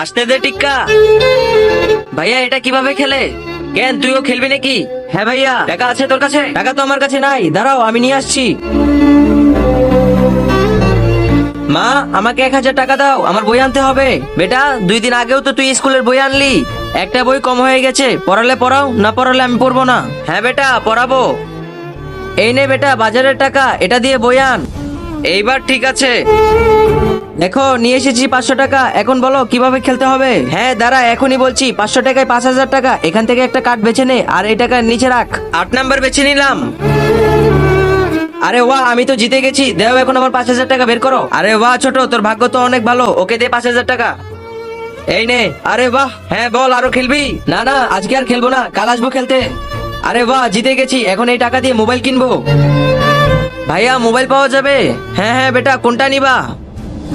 আসতে দে টিক্কা। ভাইয়া এটা কিভাবে খেলে? কেন তুইও খেলবি নাকি? হ্যাঁ ভাইয়া। টাকা আছে তোর কাছে? টাকা তো আমার কাছে নাই, দাঁড়াও আমি নিয়ে আসছি। মা আমাকে 1000 টাকা দাও, আমার বই আনতে হবে। বেটা 2 দিন আগেও তো তুই স্কুলের বই আনলি, একটা বই কম হয়ে গেছে। পড়ালে পড়াও, না পড়ালে আমি পড়বো না। হ্যাঁ বেটা পড়াবো। এই নে বেটা বাজারের টাকা, এটা দিয়ে বই আন। এইবার ঠিক আছে। দেখো নিয়ে এসেছি 500 টাকা, এখন বলো কিভাবে খেলতে হবে। হ্যাঁ দাঁড়া এখনই বলছি। 500 টাকায় 5000 টাকা, এখান থেকে একটা কার্ড বেছে নে আর এই টাকা নিচে রাখ। 8 নাম্বার বেছে নিলাম। আরে বাহ আমি তো জিতে গেছি, দেও এখন আমার 5000 টাকা বের করো। আরে বাহ ছোট, তোর ভাগ্য তো অনেক ভালো, ওকে দে 5000 টাকা। এই নে। আরে বাহ। হ্যাঁ বল আরো খেলবি? না না আজকে আর খেলবো না, কাল আসবো খেলতে। আরে বাহ জিতে গেছি, এখন এই টাকা দিয়ে মোবাইল কিনবো। ভাইয়া মোবাইল পাওয়া যাবে? হ্যাঁ হ্যাঁ বেটা কোনটা নিবা?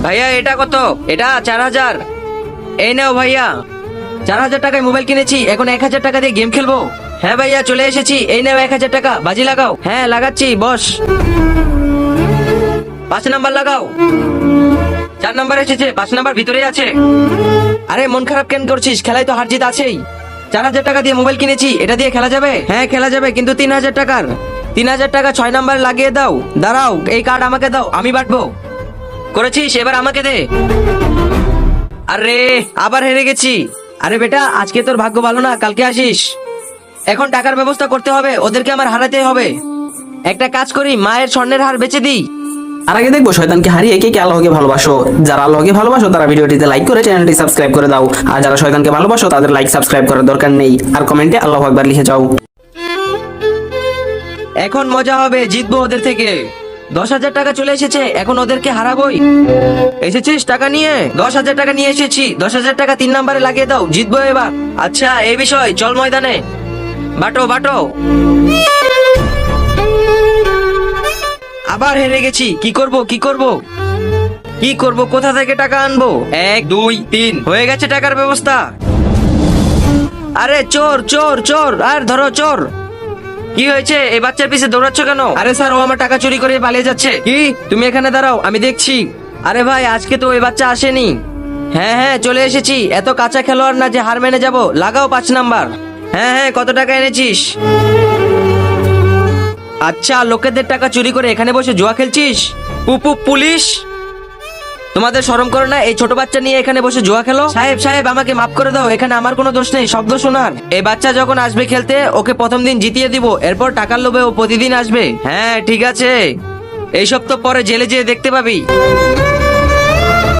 ভাইয়া এটা কত? এটা 4000। এই নাও ভাইয়া, 4000 টাকায় মোবাইল কিনেছি, এখন 1000 টাকা দিয়ে গেম খেলবো। হ্যাঁ ভাইয়া চলে এসেছি, এই নাও 1000 টাকা, বাজি লাগাও। হ্যাঁ লাগাচ্ছি বস। 5 নাম্বার লাগাও। 4 নাম্বার এসেছে, 5 নাম্বার ভিতরে আছে। আরে মন খারাপ কেন করছিস, খেলায় তো হার জিত আছেই। 4000 টাকা দিয়ে মোবাইল কিনেছি, এটা দিয়ে খেলা যাবে? হ্যাঁ খেলা যাবে, কিন্তু 3000 টাকার। 3000 টাকা 6 নাম্বার লাগিয়ে দাও। দাঁড়াও এই কার্ড আমাকে দাও, আমি বাটবো। করেছিস, এবার আমাকে দে। আরে আবার হেরে গেছি। আরে বেটা আজকে তোর ভাগ্য ভালো না, কালকে আসিস। এখন টাকার ব্যবস্থা করতে হবে, ওদেরকে আমার হারাতে হবে। একটা কাজ করি, মায়ের স্বর্ণের হার বেচে দিই। আর আগে দেখবো শয়তানকে হারিয়ে কে কে আল্লাহকে ভালোবাসো। যারা আল্লাহকে ভালোবাসো তারা ভিডিওটিতে লাইক করে চ্যানেলটি সাবস্ক্রাইব করে দাও, আর যারা শয়তানকে ভালোবাসো তাদের লাইক সাবস্ক্রাইব করার দরকার নেই, আর কমেন্টে আল্লাহু আকবার লিখে যাও। এখন মজা হবে, জিতবো ওদের থেকে। 10,000 টাকা চলে এসেছে, এখন ওদেরকে হারাবোই। এসেছিস টাকা নিয়ে? 10,000 টাকা নিয়ে এসেছি। 10,000 টাকা 3 নাম্বারে লাগিয়ে দাও, জিতবো এবার। আচ্ছা এই বিষয়, চল ময়দানে। বাটো বাটো। আবার হেরে গেছি, কি করব কি করব কি করব, কোথা থেকে টাকা আনবো? 1 2 3 হয়ে গেছে টাকার ব্যবস্থা। আরে চোর চোর চোর, আর ধরো চোর। কি হয়েছে, এই বাচ্চার পিছে দৌড়াচ্ছ কেন? আরে স্যার ও আমার টাকা চুরি করে পালিয়ে যাচ্ছে। কি তুমি এখানে দাঁড়াও, আমি দেখছি। আরে ভাই আজকে তো ওই বাচ্চা আসেনি। হ্যাঁ হ্যাঁ চলে এসেছি, এত কাঁচা খেলোয়াড় না যে হার মেনে যাব। লাগাও 5 নাম্বার। হ্যাঁ হ্যাঁ কত টাকা এনেছিস? আচ্ছা লোকেদের টাকা চুরি করে এখানে বসে জুয়া খেলছিস? পুলিশ তোমাদের শরম করে না, এই ছোট বাচ্চা নিয়ে এখানে বসে জুয়া খেলো? সাহেব সাহেব আমাকে মাফ করে দাও, এখানে আমার কোনো দোষ নেই, শব্দ শোনার। এই বাচ্চা যখন আসবে খেলতে, ওকে প্রথম দিন জিতিয়ে দিব, এরপর টাকার লোভে ও প্রতিদিন আসবে। হ্যাঁ ঠিক আছে, এইসব তো পরে জেলে যেয়ে দেখতে পাবি।